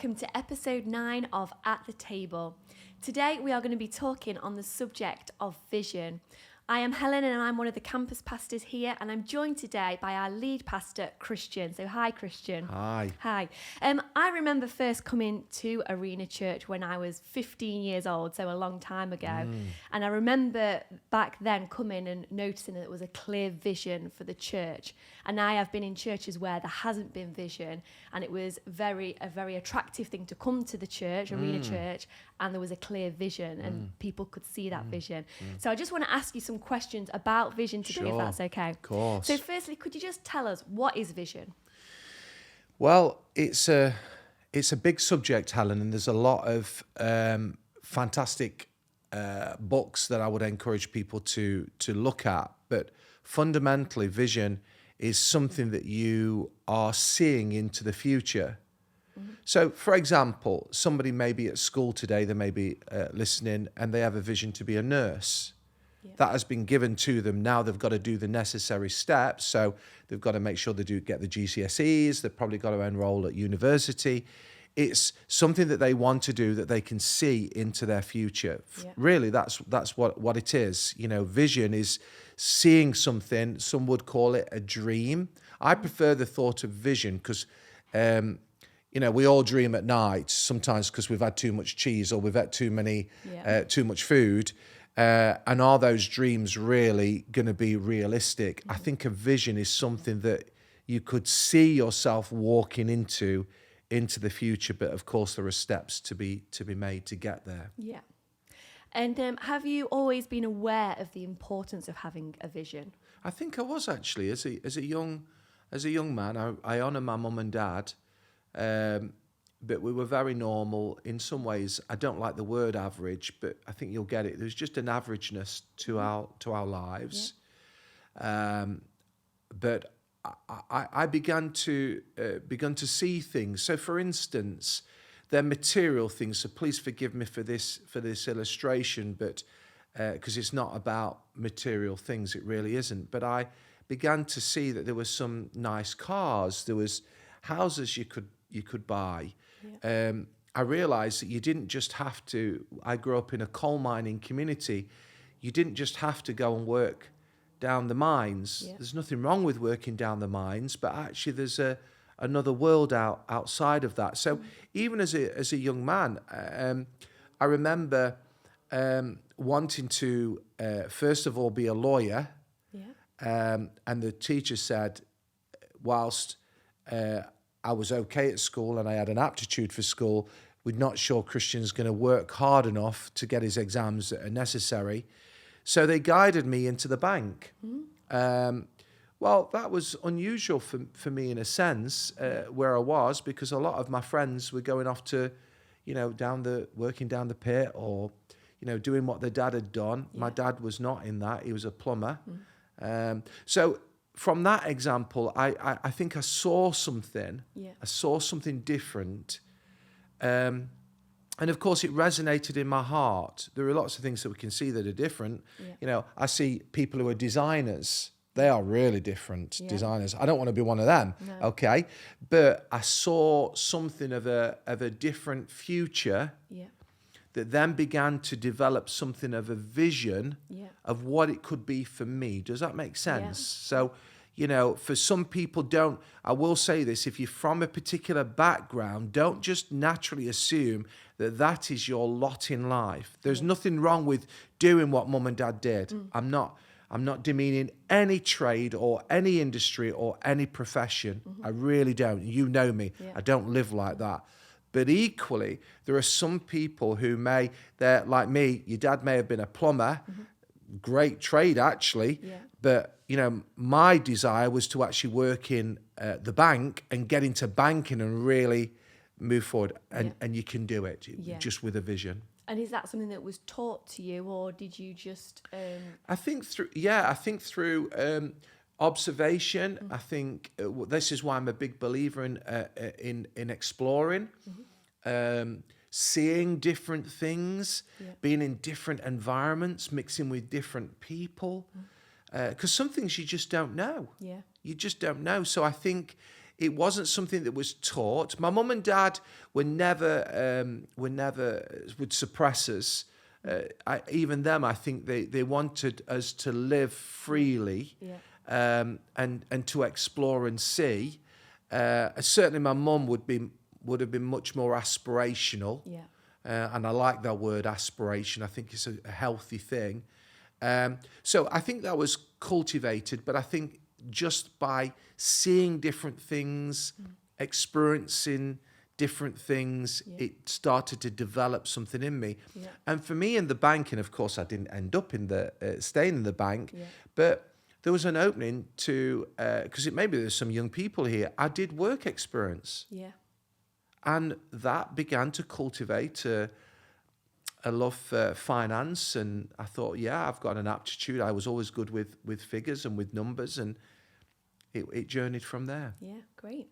welcome to episode 9 of At the Table. Today we are going to be talking on the subject of vision. I am Helen and I'm one of the campus pastors here, and I'm joined today by our lead pastor, Kristian. So hi, Kristian. Hi. Hi. I remember first coming to Arena Church when I was 15 years old, so a long time ago. And I remember back then coming and noticing that there was a clear vision for the church. And I have been in churches where there hasn't been vision, and it was a very attractive thing to come to the church, Arena Church, and there was a clear vision and people could see that vision. So I just want to ask you some questions about vision today, if that's okay. Of course. So firstly, could you just tell us, what is vision? Well, it's a big subject, Helen, and there's a lot of fantastic books that I would encourage people to look at. But fundamentally, vision is something that you are seeing into the future. So, for example, somebody may be at school today, they may be listening, and they have a vision to be a nurse. Yeah. That has been given to them. Now they've got to do the necessary steps. So they've got to make sure they do get the GCSEs. They've probably got to enroll at university. It's something that they want to do that they can see into their future. Yeah. Really, that's what it is. You know, vision is seeing something. Some would call it a dream. I prefer the thought of vision because we all dream at night sometimes because we've had too much cheese or we've had too much food. And are those dreams really going to be realistic? I think a vision is something that you could see yourself walking into the future. But of course, there are steps to be made to get there. Yeah. And have you always been aware of the importance of having a vision? I think I was actually as a young man. I honour my mum and dad. But we were very normal. In some ways, I don't like the word average, but I think you'll get it. There's just an averageness to our lives. Yeah. But I began to see things. So, for instance, they're material things. So please forgive me for this illustration, but because it's not about material things, it really isn't. But I began to see that there were some nice cars. There was houses you could buy. Yeah. I realised that you didn't just have to. I grew up in a coal mining community. You didn't just have to go and work down the mines. Yeah. There's nothing wrong with working down the mines, but actually there's another world outside of that. So even as a young man, I remember wanting to first of all be a lawyer. Yeah. And the teacher said, whilst I was okay at school and I had an aptitude for school, we're not sure Kristian's going to work hard enough to get his exams that are necessary. So they guided me into the bank. Well, that was unusual for me in a sense, where I was, because a lot of my friends were going off to, working down the pit or, doing what their dad had done. Yeah. My dad was not in that. He was a plumber. So from that example, I think I saw something. Yeah. I saw something different. And of course, it resonated in my heart. There are lots of things that we can see that are different. Yeah. I see people who are designers. They are really different designers. I don't want to be one of them, okay? But I saw something of a different future that then began to develop something of a vision of what it could be for me. Does that make sense? Yeah. So, for some people I will say this, if you're from a particular background, don't just naturally assume that is your lot in life. There's nothing wrong with doing what mum and dad did. I'm not demeaning any trade or any industry or any profession. I really don't. You know me. Yeah. I don't live like that. But equally, there are some people who they're like me, your dad may have been a plumber, great trade actually, but my desire was to actually work in the bank and get into banking and really move forward. And you can do it just with a vision. And is that something that was taught to you, or did you just? I think through observation. I think this is why I'm a big believer in exploring, seeing different things, being in different environments, mixing with different people, because some things you just don't know. Yeah, you just don't know. So I think it wasn't something that was taught. My mum and dad would suppress us. Even them, I think they wanted us to live freely, and to explore and see. Certainly, my mum would have been much more aspirational. Yeah. And I like that word, aspiration. I think it's a healthy thing. So I think that was cultivated, but I think just by seeing different things, experiencing different things, it started to develop something in me. Yeah. And for me in the banking, of course, I didn't end up in staying in the bank, but there was an opening to, because maybe there's some young people here, I did work experience. Yeah. And that began to cultivate a love for finance. And I thought, I've got an aptitude. I was always good with figures and with numbers, and it journeyed from there. Yeah, great.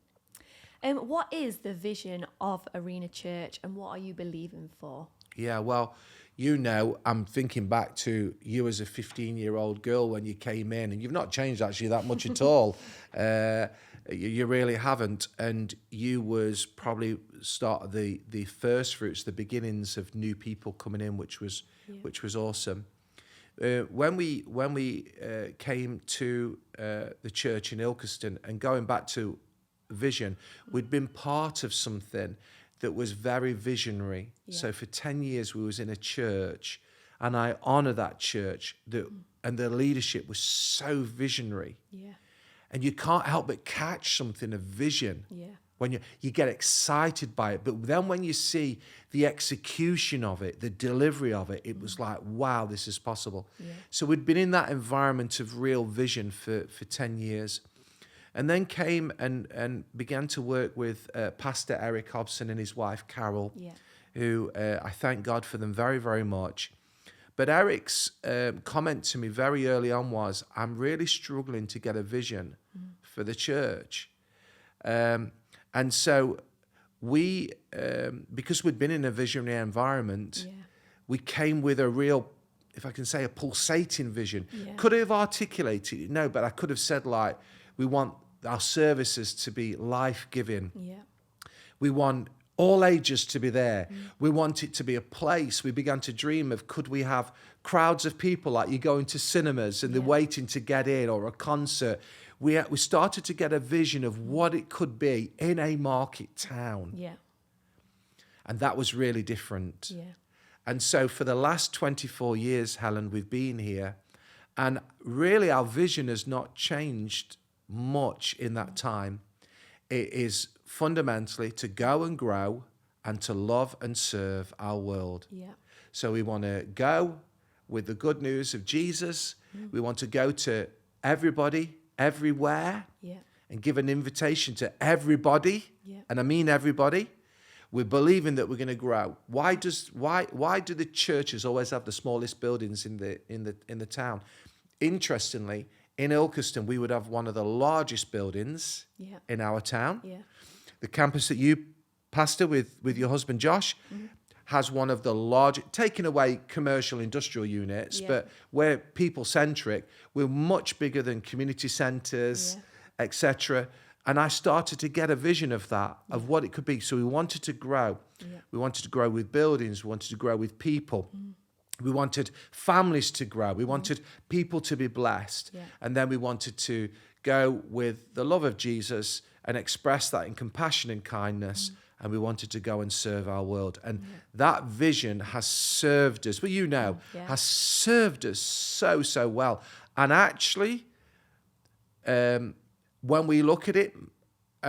What is the vision of Arena Church, and what are you believing for? Yeah, well, I'm thinking back to you as a 15-year-old girl when you came in, and you've not changed actually that much at all. You really haven't. And you was probably start of the first fruits, the beginnings of new people coming in, which was awesome. When we came to the church in Ilkeston, and going back to vision, we'd been part of something that was very visionary. So for 10 years we was in a church, and I honor that church, and the leadership was so visionary. Yeah. And you can't help but catch something of vision. When you get excited by it. But then when you see the execution of it, the delivery of it, it was like, wow, this is possible. So we'd been in that environment of real vision for 10 years. And then came and began to work with Pastor Eric Hobson and his wife, Carol, who I thank God for them very, very much. But Eric's comment to me very early on was, I'm really struggling to get a vision for the church. And so we, because we'd been in a visionary environment, we came with a real, if I can say, a pulsating vision. Could I have articulated it? No, but I could have said, like, we want our services to be life-giving. We want all ages to be there. We want it to be a place. We began to dream of, could we have crowds of people like you go into cinemas and they're waiting to get in, or a concert. We started to get a vision of what it could be in a market town. And that was really different. And so for the last 24 years, Helen, we've been here, and really our vision has not changed much in that time. It is fundamentally to go and grow and to love and serve our world. So we want to go with the good news of Jesus. We want to go to everybody, everywhere, and give an invitation to everybody. And I mean everybody. We're believing that we're going to grow. Why do the churches always have the smallest buildings in the town? Interestingly, in Ilkeston, we would have one of the largest buildings in our town. The campus that you pastor with your husband, Josh, has one of the largest, taking away commercial industrial units, but we're people-centric. We're much bigger than community centres, etc. And I started to get a vision of that, of what it could be. So we wanted to grow. We wanted to grow with buildings. We wanted to grow with people. We wanted families to grow. We wanted people to be blessed. And then we wanted to go with the love of Jesus and express that in compassion and kindness. And we wanted to go and serve our world. And that vision has served us, well, has served us so, so well. And actually, when we look at it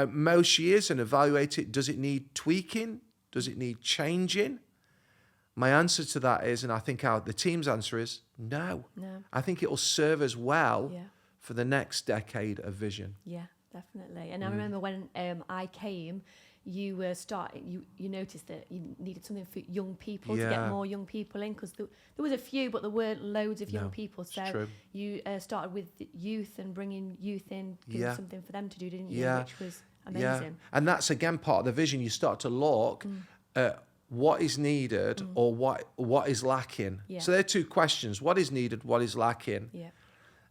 most years and evaluate it, does it need tweaking? Does it need changing? My answer to that is, and I think the team's answer is, no. I think it will serve us well for the next decade of vision. Yeah, definitely. And I remember when I came, you were starting. You noticed that you needed something for young people to get more young people in, because there was a few, but there weren't loads of young people. So you started with youth and bringing youth in, giving something for them to do, didn't you? Which was amazing. And that's again part of the vision. You start to look at what is needed or what is lacking. So there are two questions: what is needed, what is lacking.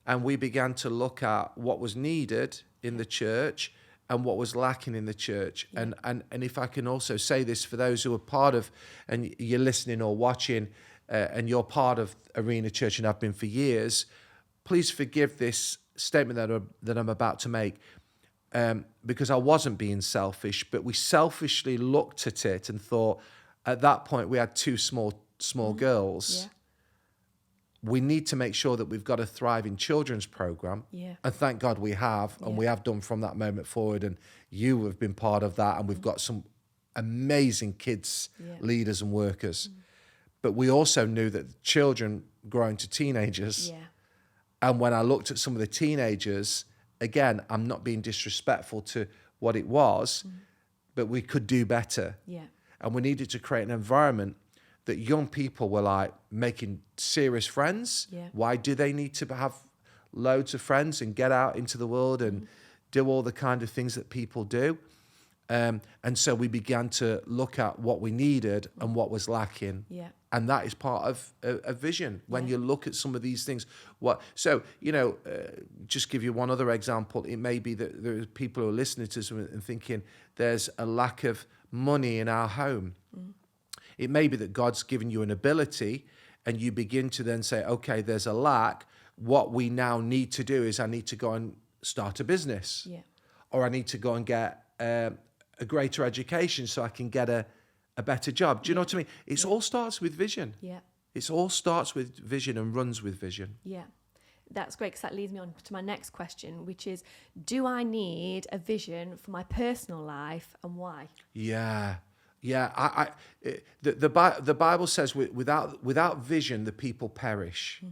And we began to look at what was needed in the church and what was lacking in the church. Yeah. And if I can also say this for those who are part of, and you're listening or watching, and you're part of Arena Church and have been for years, please forgive this statement that I'm about to make, because I wasn't being selfish, but we selfishly looked at it and thought, at that point we had two small girls. Yeah. We need to make sure that we've got a thriving children's program. Yeah. And thank God we have, and we have done from that moment forward. And you have been part of that. And we've got some amazing kids, leaders and workers. But we also knew that children growing to teenagers. Yeah. And when I looked at some of the teenagers, again, I'm not being disrespectful to what it was, but we could do better. Yeah. And we needed to create an environment that young people were like making serious friends. Yeah. Why do they need to have loads of friends and get out into the world and do all the kind of things that people do? And so we began to look at what we needed and what was lacking. Yeah. And that is part of a vision. When you look at some of these things, just give you one other example. It may be that there are people who are listening to this and thinking there's a lack of money in our home. It may be that God's given you an ability and you begin to then say, okay, there's a lack. What we now need to do is I need to go and start a business. Yeah. Or I need to go and get a greater education so I can get a better job. Do you know what I mean? It all starts with vision. Yeah. It all starts with vision and runs with vision. Yeah. That's great, because that leads me on to my next question, which is, do I need a vision for my personal life, and why? Yeah. The Bible says without vision, the people perish.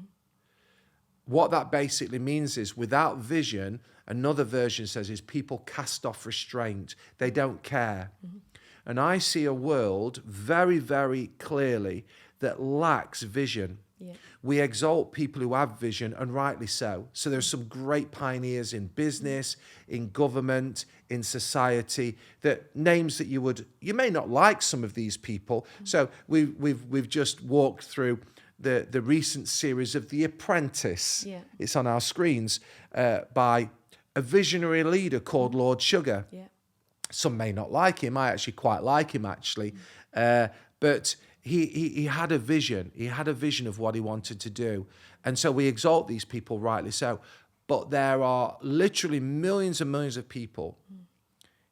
What that basically means is without vision, another version says, is people cast off restraint. They don't care. And I see a world very, very clearly that lacks vision. Yeah. We exalt people who have vision, and rightly so. So there's some great pioneers in business, in government, in society, that names that you may not like some of these people. So we've just walked through the recent series of The Apprentice. Yeah. It's on our screens, by a visionary leader called Lord Sugar. Yeah. Some may not like him. I actually quite like him, actually. But he had a vision. He had a vision of what he wanted to do. And so we exalt these people, rightly so. But there are literally millions and millions of people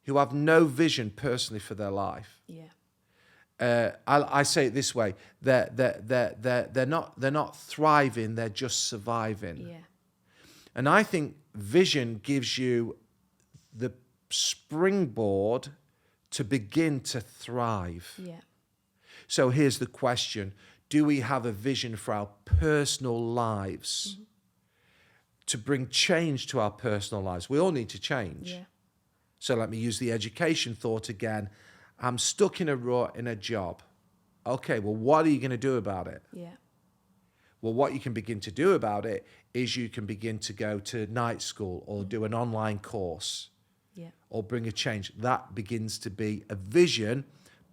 who have no vision personally for their life. Yeah. I say it this way: they're not thriving. They're just surviving. Yeah. And I think vision gives you the springboard to begin to thrive. Yeah. So here's the question: do we have a vision for our personal lives? To bring change to our personal lives? We all need to change. Yeah. So let me use the education thought again. I'm stuck in a rut in a job. Okay, well, what are you going to do about it? Yeah. Well, what you can begin to do about it is you can begin to go to night school or do an online course. Yeah. Or bring a change. That begins to be a vision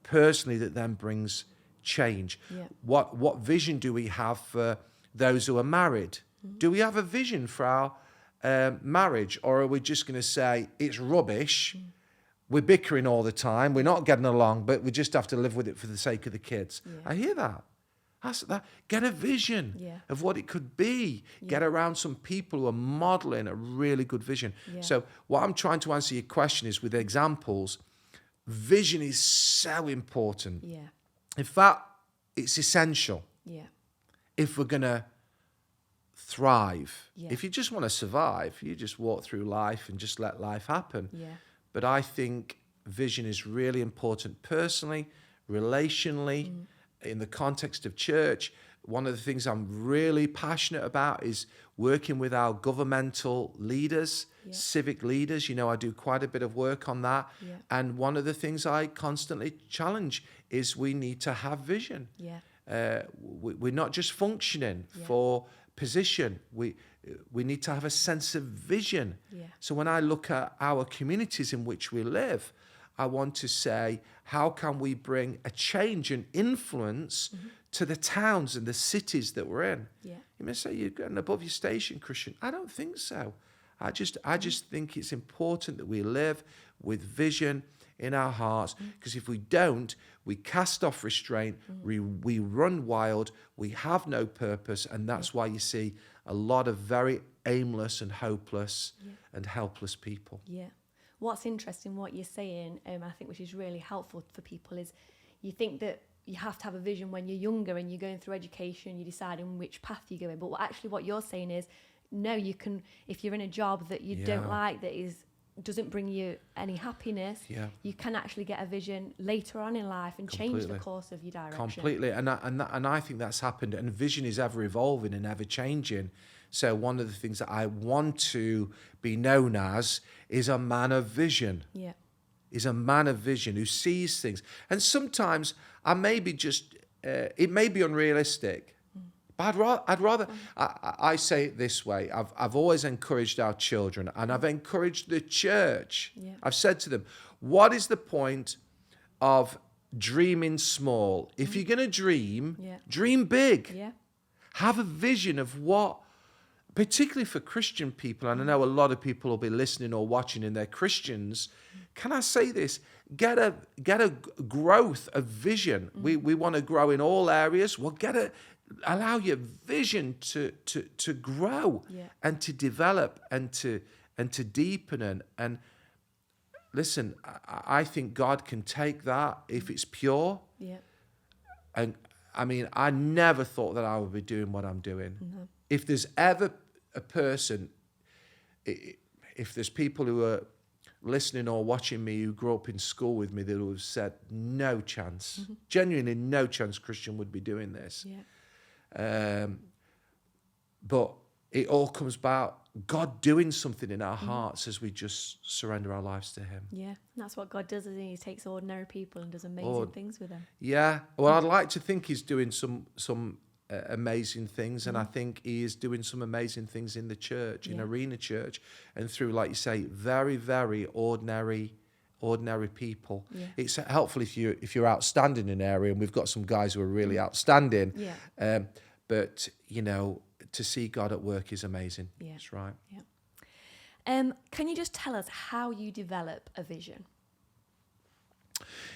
personally that then brings change. Yeah. What vision do we have for those who are married? Do we have a vision for our marriage, or are we just going to say it's rubbish? We're bickering all the time. We're not getting along, but we just have to live with it for the sake of the kids. Yeah. I hear that. That. Get a vision of what it could be. Get around some people who are modeling a really good vision. Yeah. So what I'm trying to answer your question is with examples. Vision is so important. Yeah. In fact, it's essential Yeah. if we're going to thrive. Yeah. If you just want to survive, you just walk through life and just let life happen. Yeah. But I think vision is really important personally, relationally, in the context of church. One of the things I'm really passionate about is working with our governmental leaders, civic leaders. You know, I do quite a bit of work on that. Yeah. And one of the things I constantly challenge is we need to have vision. Yeah. We're not just functioning for position. We need to have a sense of vision. Yeah. So when I look at our communities in which we live, I want to say, how can we bring a change and influence to the towns and the cities that we're in? Yeah. You may say, you're getting above your station, Kristian. I don't think so. I just think it's important that we live with vision in our hearts, because if we don't, we cast off restraint, we run wild, we have no purpose, and that's why you see a lot of very aimless and hopeless and helpless people. Yeah. What's interesting, what you're saying, I think, which is really helpful for people, is you think that you have to have a vision when you're younger and you're going through education, you're deciding which path you're going. But what you're saying is, no, you can, if you're in a job that you don't like, that doesn't bring you any happiness, you can actually get a vision later on in life and change the course of your direction. Completely. And I think that's happened. And vision is ever evolving and ever changing. So one of the things that I want to be known as is a man of vision. Yeah. Is a man of vision who sees things. And sometimes I may be just, it may be unrealistic, but I'd rather, I say it this way. I've always encouraged our children, and I've encouraged the church. Yeah. I've said to them, what is the point of dreaming small? If you're going to dream, dream big. Yeah. Have a vision of what, particularly for Christian people, and I know a lot of people will be listening or watching and they're Christians. Can I say this? Get a growth of vision. We want to grow in all areas. Well, allow your vision to grow and to develop and to deepen. And listen, I think God can take that if it's pure. Yeah. And I mean, I never thought that I would be doing what I'm doing. Mm-hmm. If there's ever a person, if there's people who are listening or watching me who grew up in school with me that would have said, no chance, genuinely no chance Kristian would be doing this. Yeah. But it all comes about God doing something in our hearts as we just surrender our lives to him. Yeah, and that's what God does, isn't he? He takes ordinary people and does amazing things with them. Yeah, well, I'd like to think he's doing some amazing things, and I think he is doing some amazing things in the church, in Arena Church, and through, like you say, very, very ordinary people. Yeah. It's helpful if you're outstanding in an area, and we've got some guys who are really outstanding. Yeah. But you know, to see God at work is amazing. Yeah. That's right. Yeah. Can you just tell us how you develop a vision?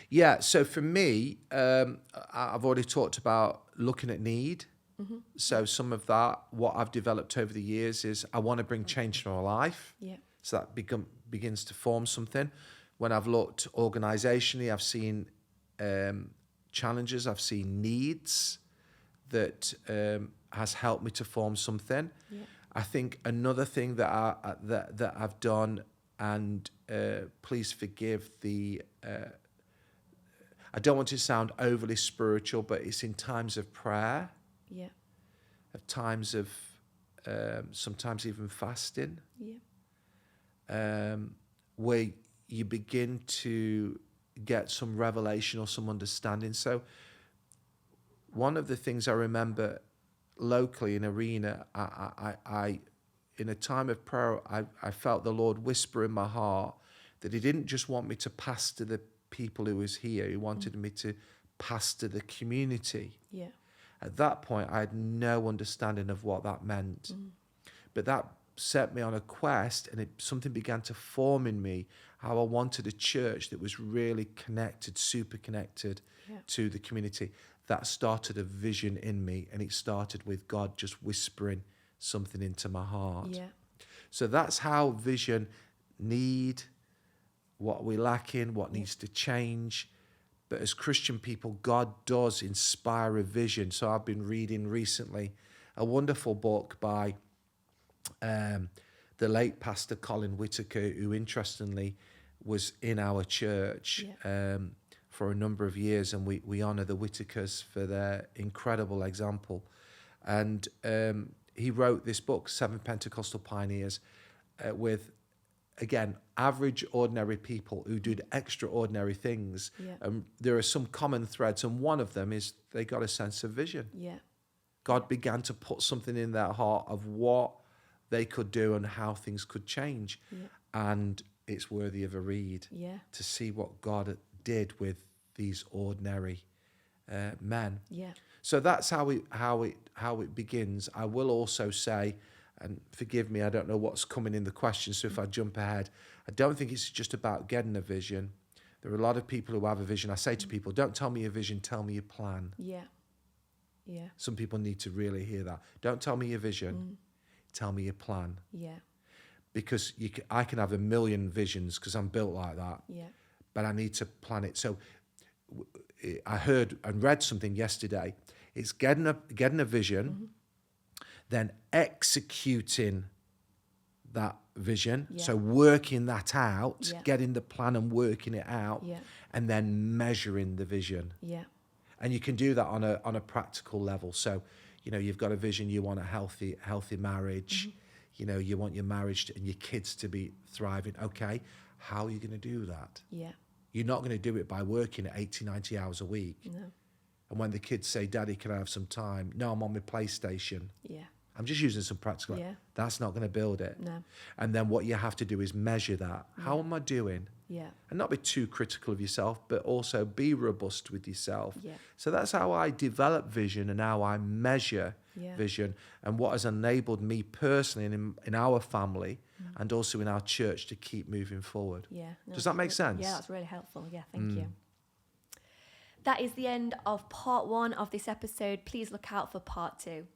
Yeah, so for me, I've already talked about looking at need. Mm-hmm. So some of that, what I've developed over the years is I want to bring change to my life. Yeah. So that begins to form something. When I've looked organisationally, I've seen challenges, I've seen needs that has helped me to form something. Yeah. I think another thing that I've done, and please forgive the... I don't want to sound overly spiritual, but it's in times of prayer, of times of sometimes even fasting, where you begin to get some revelation or some understanding. So one of the things I remember locally in Arena, I in a time of prayer, I felt the Lord whisper in my heart that he didn't just want me to pastor the people who was here. He wanted me to pastor the community. Yeah. At that point, I had no understanding of what that meant. But that set me on a quest, and something began to form in me, how I wanted a church that was really connected, super connected to the community. That started a vision in me, and it started with God just whispering something into my heart. Yeah. So that's how vision, need, what we're lacking, what needs to change. But as Christian people, God does inspire a vision. So I've been reading recently a wonderful book by the late Pastor Colin Whitaker, who interestingly was in our church for a number of years, and we honour the Whitakers for their incredible example. And he wrote this book, Seven Pentecostal Pioneers, with, again, average, ordinary people who did extraordinary things. Yeah. There are some common threads, and one of them is they got a sense of vision. Yeah. God began to put something in their heart of what they could do and how things could change. Yeah. And it's worthy of a read to see what God did with these ordinary men. Yeah. So that's how it begins. I will also say and forgive me, I don't know what's coming in the question, so if I jump ahead, I don't think it's just about getting a vision. There are a lot of people who have a vision. I say to people, don't tell me your vision, tell me your plan. Yeah. Yeah. Some people need to really hear that. Don't tell me your vision, tell me your plan. Yeah. Because I can have a million visions because I'm built like that. Yeah. But I need to plan it. So I heard and read something yesterday. It's getting a vision, then executing that vision. Yeah. So working that out, Yeah. getting the plan and working it out, Yeah. and then measuring the vision. Yeah. And you can do that on a practical level. So, you've got a vision, you want a healthy marriage. You want your marriage and your kids to be thriving. Okay, how are you going to do that? Yeah. You're not going to do it by working 80, 90 hours a week. No. And when the kids say, Daddy, can I have some time? No, I'm on my PlayStation. Yeah. I'm just using some practical. Yeah. That's not going to build it. No. And then what you have to do is measure that. How am I doing? Yeah. And not be too critical of yourself, but also be robust with yourself. Yeah. So that's how I develop vision and how I measure vision, and what has enabled me personally in our family and also in our church to keep moving forward. Yeah. No, Does that make sense? Yeah, that's really helpful. Yeah, thank you. That is the end of part 1 of this episode. Please look out for part 2.